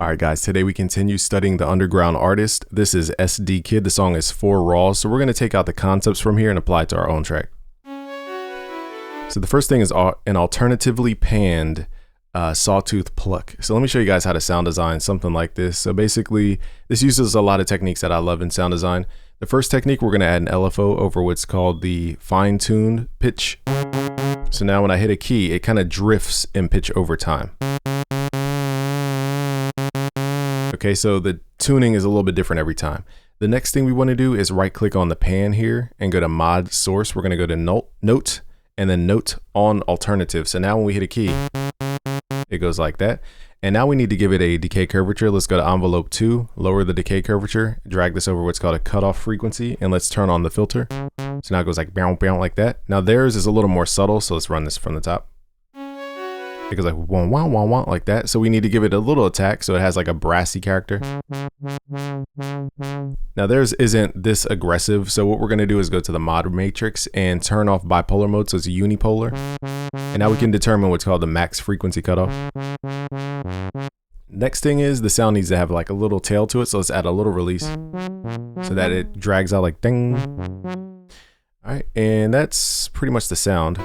All right, guys, today we continue studying the underground artist. This is EsDeeKid. The song is 4 Raws. So we're going to take out the concepts from here and apply it to our own track. So the first thing is an alternatively panned sawtooth pluck. So let me show you guys how to sound design something like this. So basically, this uses a lot of techniques that I love in sound design. The first technique, we're going to add an LFO over what's called the fine-tuned pitch. So now when I hit a key, it kind of drifts in pitch over time. Okay, so the tuning is a little bit different every time. The next thing we want to do is right click on the pan here and go to mod source. We're going to go to note and then note on alternative. So now when we hit a key, it goes like that. And now we need to give it a decay curvature. Let's go to envelope 2, lower the decay curvature, drag this over what's called a cutoff frequency, and let's turn on the filter. So now it goes like bow, bow, like that. Now theirs is a little more subtle, so let's run this from the top. It goes like wah, wah, wah, wah, like that. So we need to give it a little attack so it has like a brassy character. Now theirs isn't this aggressive. So what we're going to do is go to the mod matrix and turn off bipolar mode. So it's a unipolar. And now we can determine what's called the max frequency cutoff. Next thing is the sound needs to have like a little tail to it. So let's add a little release so that it drags out like ding. All right. And that's pretty much the sound.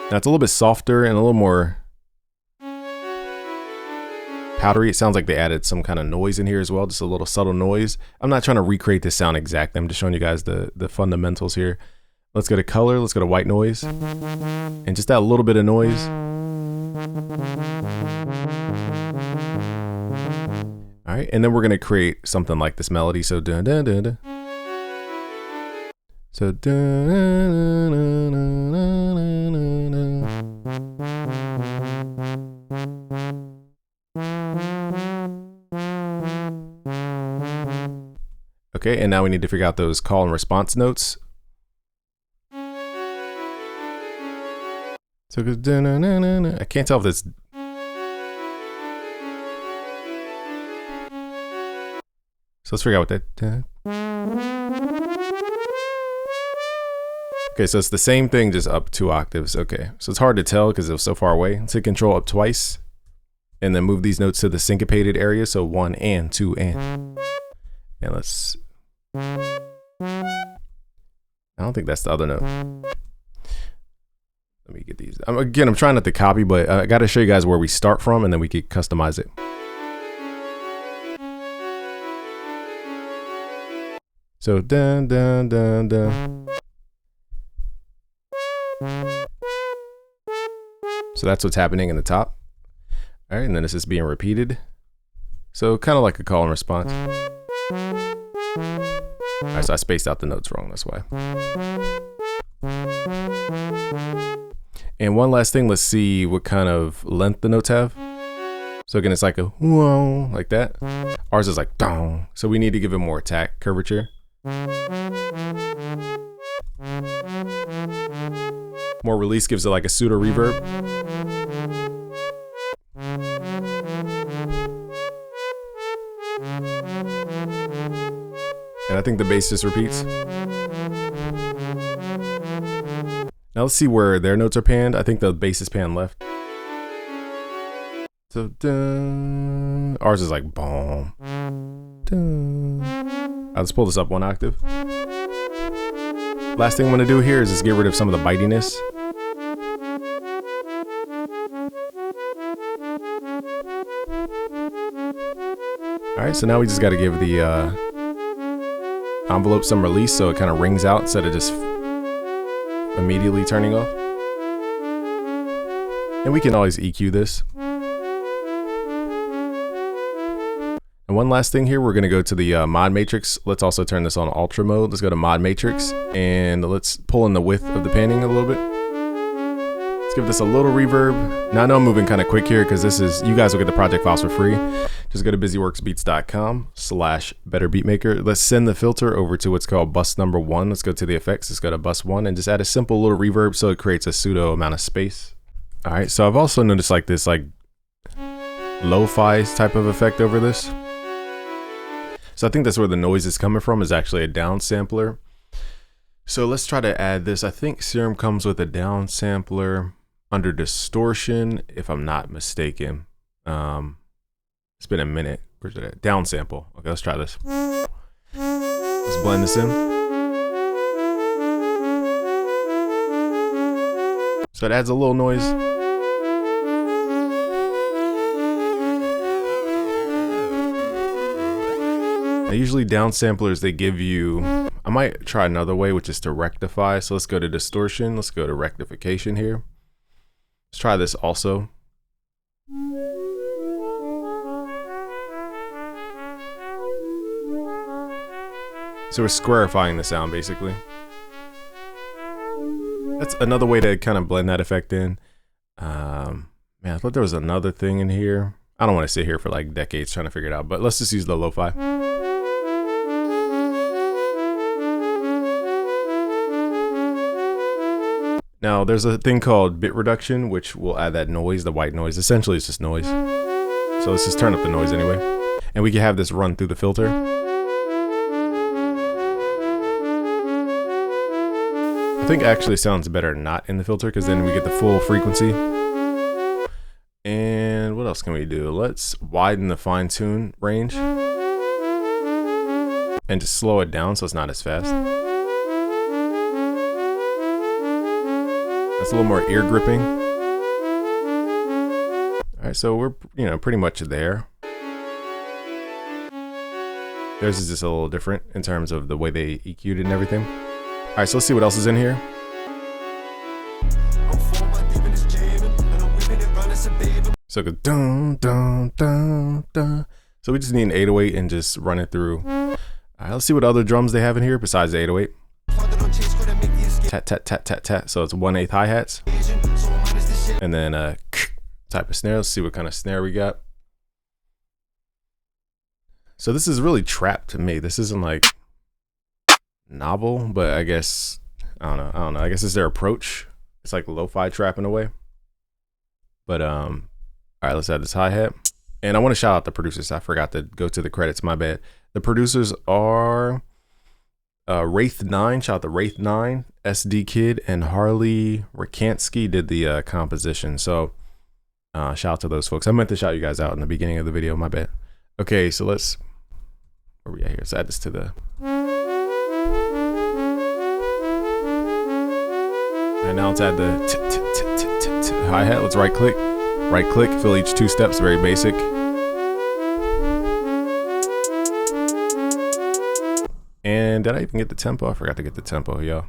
Now it's a little bit softer and a little more powdery. It sounds like they added some kind of noise in here as well, just a little subtle noise. I'm not trying to recreate this sound exactly. I'm just showing you guys the fundamentals here. Let's go to color. Let's go to white noise. And just that little bit of noise. All right, and then we're going to create something like this melody. So dun dun dun dun. So dun dun dun dun dun dun dun. Okay, and now we need to figure out those call and response notes. So I can't tell if this. So let's figure out what that. Okay, so it's the same thing, just up 2 octaves. Okay, so it's hard to tell because it was so far away. Let's hit Control up twice, and then move these notes to the syncopated area. So 1 and 2 and let's. I don't think that's the other note. Let me get these. Again, I'm trying not to copy, but I got to show you guys where we start from, and then we can customize it. So dun dun dun dun. So that's what's happening in the top. All right, and then this is being repeated. So kind of like a call and response. All right, so I spaced out the notes wrong, that's why. And one last thing, let's see what kind of length the notes have. So again, it's like a whoa, like that. Ours is like dong. So we need to give it more attack curvature. More release gives it like a pseudo reverb. And I think the bass just repeats. Now let's see where their notes are panned. I think the bass is panned left. So dun. Ours is like boom. Dun. Let's pull this up 1 octave. Last thing I'm gonna do here is just get rid of some of the bitiness. All right, so now we just gotta give the envelope some release so it kind of rings out instead of just immediately turning off. And we can always EQ this. And one last thing here, we're going to go to the mod matrix. Let's also turn this on ultra mode. Let's go to mod matrix and let's pull in the width of the panning a little bit. Let's give this a little reverb. Now I know I'm moving kind of quick here because this is, you guys will get the project files for free. Just go to busyworksbeats.com/betterbeatmaker. Let's send the filter over to what's called bus number 1. Let's go to the effects. Let's go to bus 1 and just add a simple little reverb so it creates a pseudo amount of space. All right, so I've also noticed like this like lo-fi type of effect over this. So I think that's where the noise is coming from, is actually a down sampler. So let's try to add this. I think Serum comes with a down sampler under distortion, if I'm not mistaken. It's been a minute. Where's it at? Down sample. Okay, let's try this. Let's blend this in. So it adds a little noise. Now, usually down samplers, they give you, I might try another way, which is to rectify. So let's go to distortion. Let's go to rectification here. Let's try this also. So we're squarifying the sound basically. That's another way to kind of blend that effect in. Man, I thought there was another thing in here. I don't want to sit here for like decades trying to figure it out, but let's just use the lo-fi. Now there's a thing called bit reduction, which will add that noise, the white noise. Essentially it's just noise. So let's just turn up the noise anyway. And we can have this run through the filter. I think actually sounds better not in the filter because then we get the full frequency. And what else can we do? Let's widen the fine tune range and just slow it down so it's not as fast. That's a little more ear gripping. All right, so we're, pretty much there. Theirs is just a little different in terms of the way they EQ'd it and everything. All right, so let's see what else is in here. So it goes dun dun dun dun. So we just need an 808 and just run it through. All right, let's see what other drums they have in here besides the 808. Tat tat tat tat tat. So it's 1/8 hi-hats, and then a type of snare. Let's see what kind of snare we got. So this is really trap to me. This isn't like novel, but I guess I don't know. I guess it's their approach. It's like lo-fi trap in a way. But all right, let's add this hi-hat. And I want to shout out the producers. I forgot to go to the credits, my bad. The producers are Wraith9, shout out to Wraith9, EsDeeKid, and Harley Rakansky did the composition. So shout out to those folks. I meant to shout you guys out in the beginning of the video, my bad. Okay, so let's, where we at here? Let's add this to the, and now let's add the hi-hat. Let's right click, fill each 2 steps, very basic. And did I even get the tempo? I forgot to get the tempo, y'all.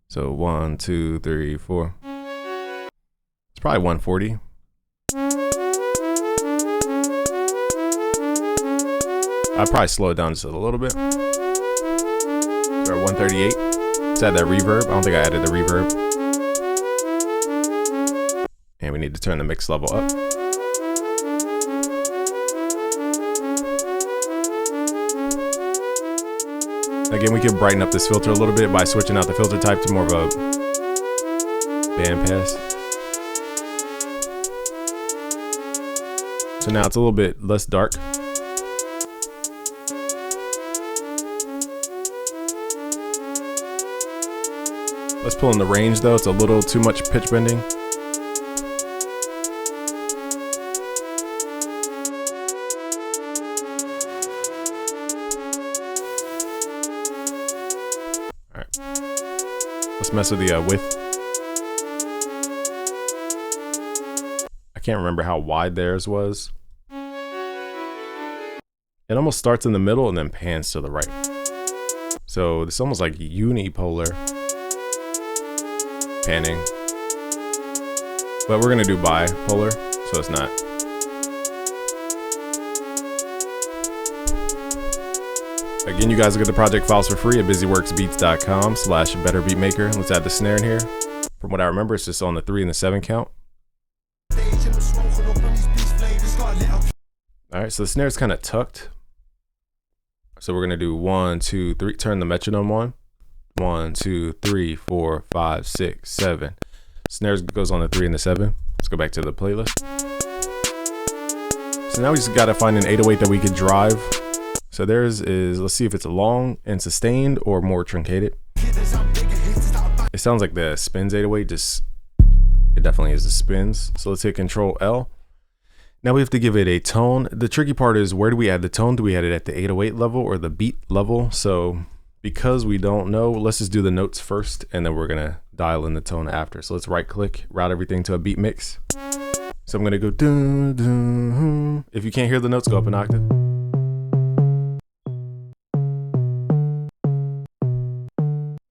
So 1, 2, 3, 4. It's probably 140. I'd probably slow it down just a little bit. We're at 138. Let's add that reverb. I don't think I added the reverb. And we need to turn the mix level up. Again, we can brighten up this filter a little bit by switching out the filter type to more of a bandpass. So now it's a little bit less dark. Let's pull in the range though, it's a little too much pitch bending. Let's mess with the width. I can't remember how wide theirs was. It almost starts in the middle and then pans to the right. So it's almost like unipolar panning. But we're gonna do bipolar, so it's not. Again, you guys will get the project files for free at busyworksbeats.com/betterbeatmaker. Let's add the snare in here. From what I remember, it's just on the 3 and the 7 count. All right, so the snare is kind of tucked. So we're gonna do 1, 2, 3. Turn the metronome on. 1, 2, 3, 4, 5, 6, 7. Snares goes on the 3 and the 7. Let's go back to the playlist. So now we just gotta find an 808 that we could drive. So theirs is, let's see if it's long and sustained or more truncated. It sounds like the spins 808, it definitely is the spins. So let's hit Control L. Now we have to give it a tone. The tricky part is, where do we add the tone? Do we add it at the 808 level or the beat level? So because we don't know, let's just do the notes first, and then we're gonna dial in the tone after. So let's right click, route everything to a beat mix. So I'm gonna go dun, dun. If you can't hear the notes, go up an octave.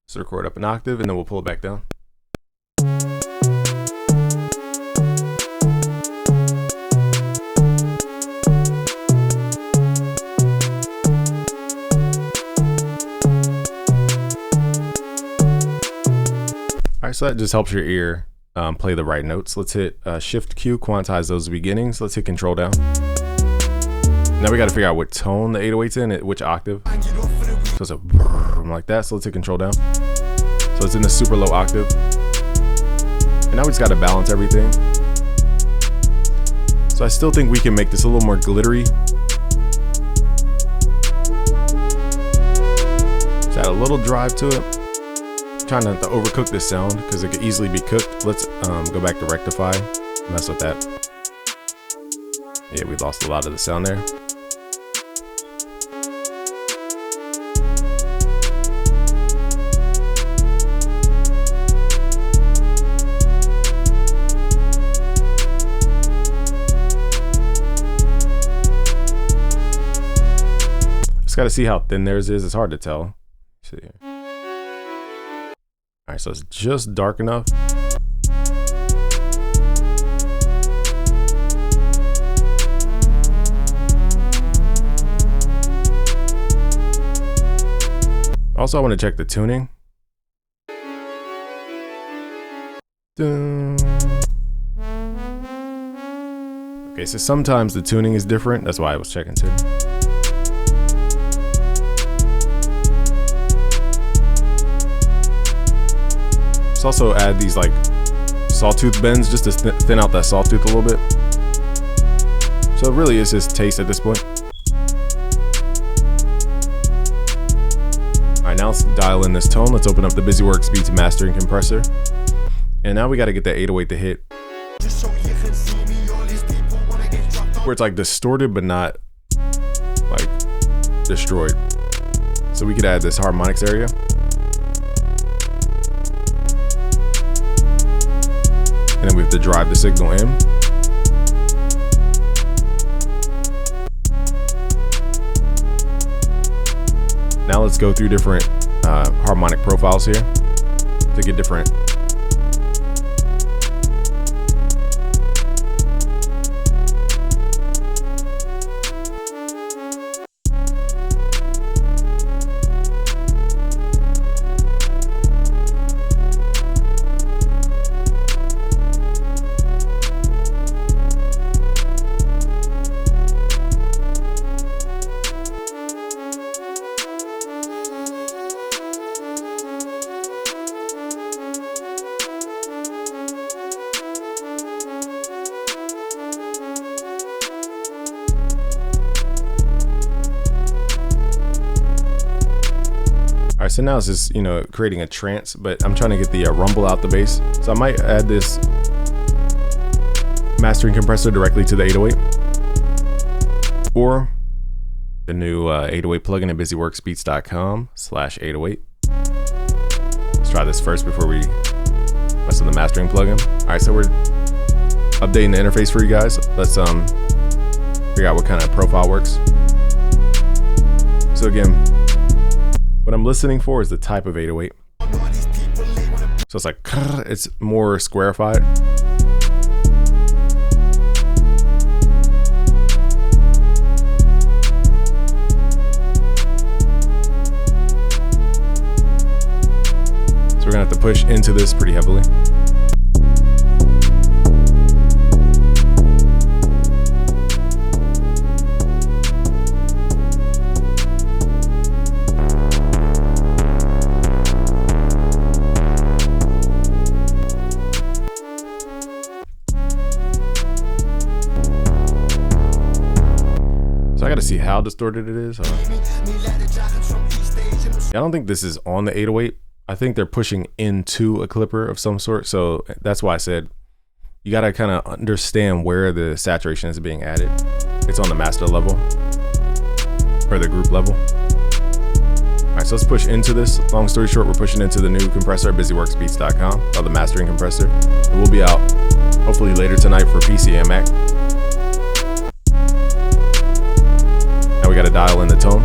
So record up an octave, and then we'll pull it back down. All right, so that just helps your ear play the right notes. Let's hit Shift Q, quantize those beginnings. Let's hit Control down. Now we got to figure out what tone the 808's in, at which octave. So it's a like that. So let's hit Control down. So it's in the super low octave. And now we just got to balance everything. So I still think we can make this a little more glittery. Just add a little drive to it. Trying not to overcook this sound because it could easily be cooked. Let's go back to rectify, mess with that. Yeah, we lost a lot of the sound there. Just got to see how thin theirs is. It's hard to tell. See. All right, so it's just dark enough. Also, I want to check the tuning. Dun. Okay, so sometimes the tuning is different. That's why I was checking tuning. Let's also add these like sawtooth bends just to thin out that sawtooth a little bit. So it really is just taste at this point. All right, now let's dial in this tone. Let's open up the BusyWorks Beats Mastering Compressor. And now we got to get that 808 to hit where it's like distorted but not like destroyed. So we could add this harmonics area. And then we have to drive the signal in. Now let's go through different harmonic profiles here to get different. All right, so now it's just, creating a trance, but I'm trying to get the rumble out the bass. So I might add this mastering compressor directly to the 808 or the new 808 plugin at busyworksbeats.com/808. Let's try this first before we mess with the mastering plugin. All right, so we're updating the interface for you guys. Let's figure out what kind of profile works. So again, what I'm listening for is the type of 808. So it's like, it's more squarified. So we're gonna have to push into this pretty heavily. I gotta see how distorted it is. I don't think this is on the 808. I think they're pushing into a clipper of some sort. So that's why I said you got to kind of understand where the saturation is being added. It's on the master level or the group level. All right, so let's push into this. Long story short, we're pushing into the new compressor at busyworksbeats.com called the mastering compressor. It will be out hopefully later tonight for PC and Mac. Now we got to dial in the tone.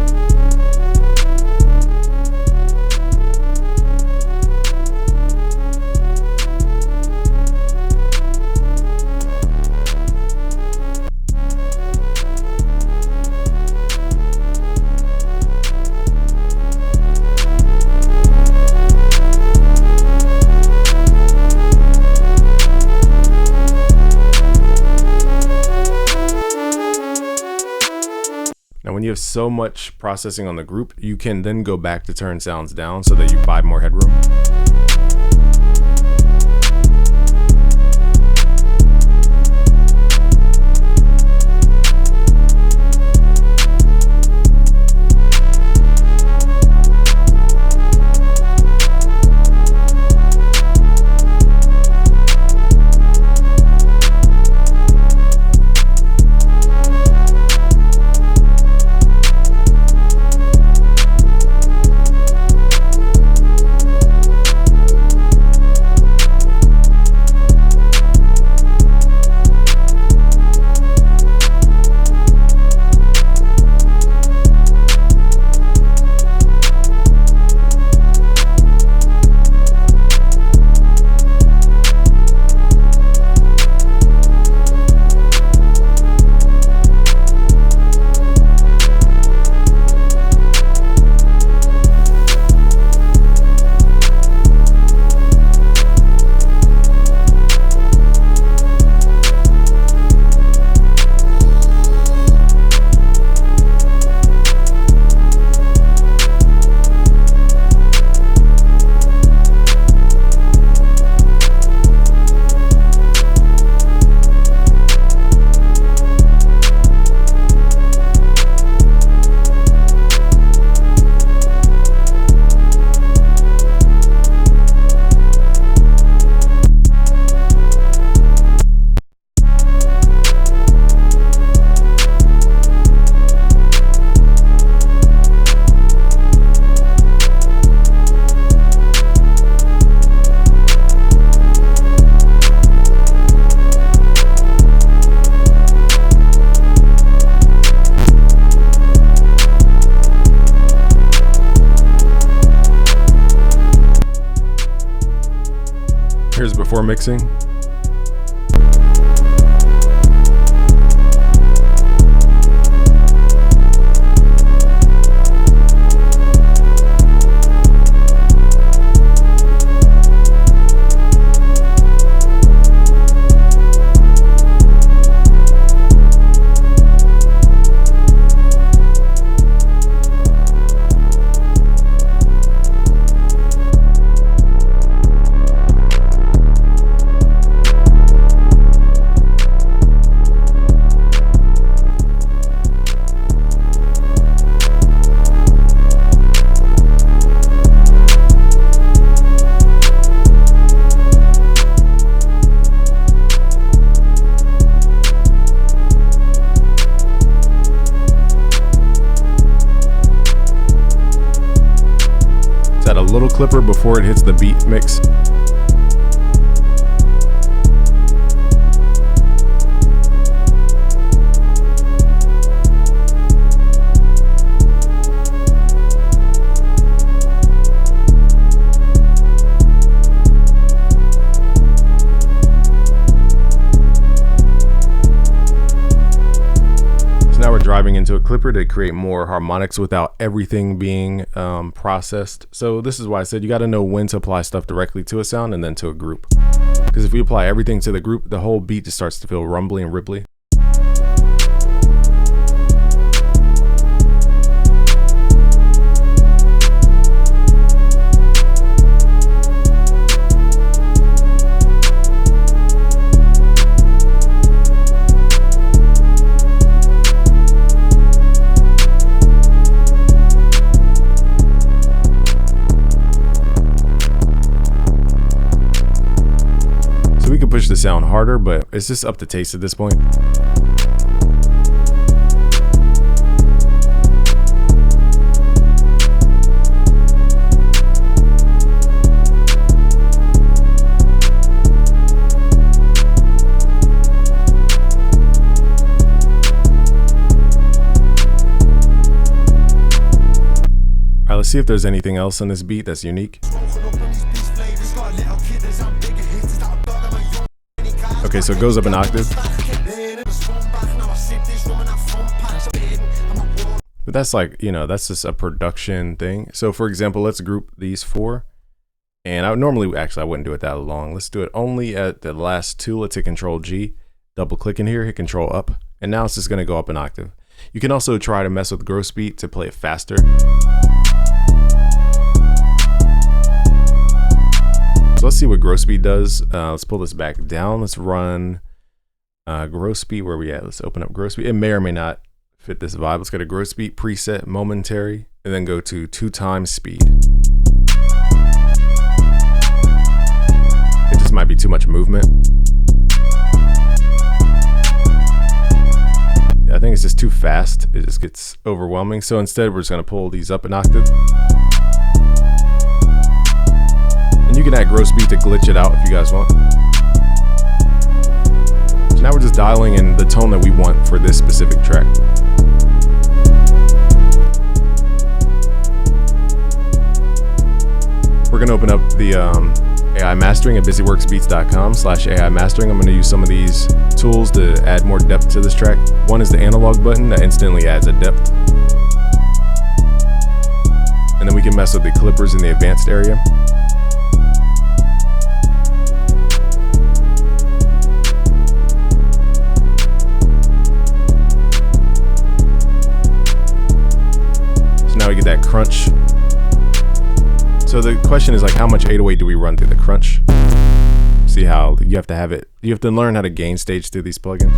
Now, when you have so much processing on the group, you can then go back to turn sounds down so that you buy more headroom. Here's before mixing. Add a little clipper before it hits the beat mix. Now we're driving into a clipper to create more harmonics without everything being processed. So this is why I said you got to know when to apply stuff directly to a sound and then to a group. Because if we apply everything to the group, the whole beat just starts to feel rumbly and ripply. Push the sound sound harder, but it's just up to taste at this point. Let's see if there's anything else on this beat that's unique. Okay, so it goes up an octave. But that's like, you know, that's just a production thing. So for example, let's group these four. And I would normally, actually, I wouldn't do it that long. Let's do it only at the last two. Let's hit Control G, double click in here, hit Control up. And now it's just gonna go up an octave. You can also try to mess with gross beat to play it faster. So let's see what gross beat does. Let's pull this back down. Let's run gross beat. Where are we at? Let's open up gross beat. It may or may not fit this vibe. Let's go to gross beat preset, momentary, and then go to 2 times speed. It just might be too much movement. I think it's just too fast. It just gets overwhelming. So instead, we're just gonna pull these up an octave. And you can add gross beat to glitch it out if you guys want. So now we're just dialing in the tone that we want for this specific track. We're gonna open up the AI mastering at busyworksbeats.com/AI mastering. I'm gonna use some of these tools to add more depth to this track. One is the analog button that instantly adds a depth. And then we can mess with the clippers in the advanced area. So now we get that crunch. So the question is like, how much 808 do we run through the crunch? See how you have to have it. You have to learn how to gain stage through these plugins.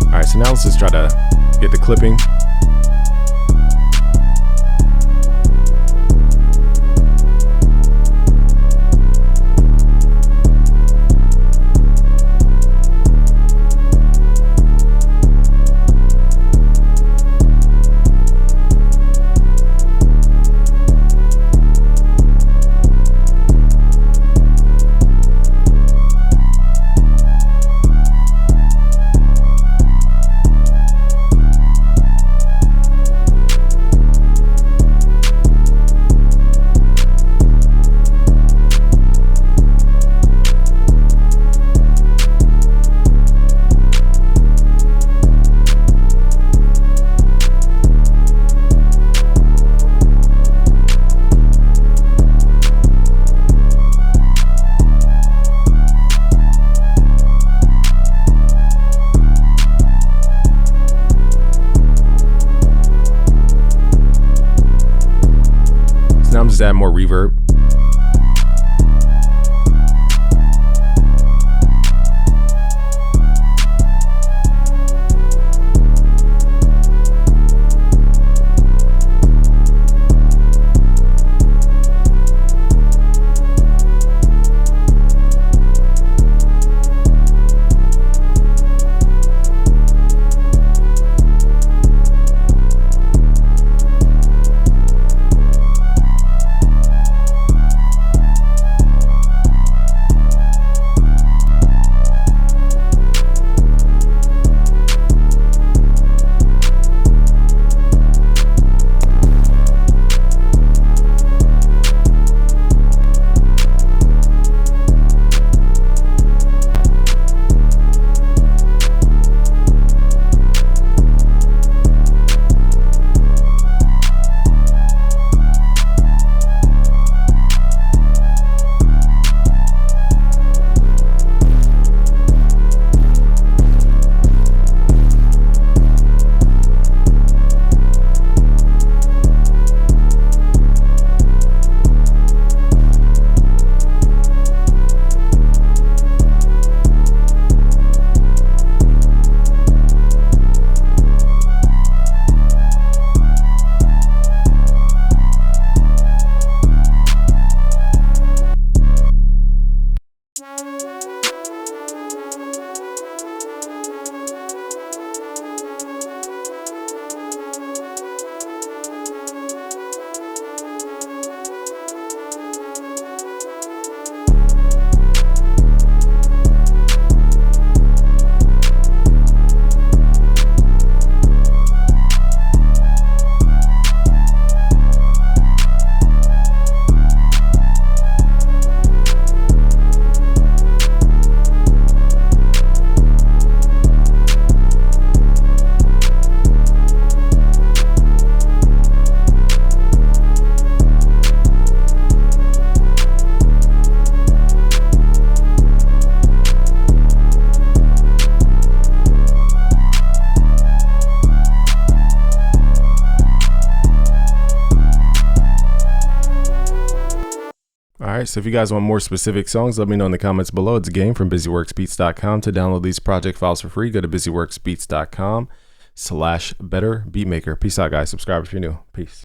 All right, so now let's just try to get the clipping. I'm just adding more reverb. All right, so if you guys want more specific songs, let me know in the comments below. It's Game from busyworksbeats.com. To download these project files for free, go to busyworksbeats.com/betterbeatmaker. Peace out, guys. Subscribe if you're new. Peace.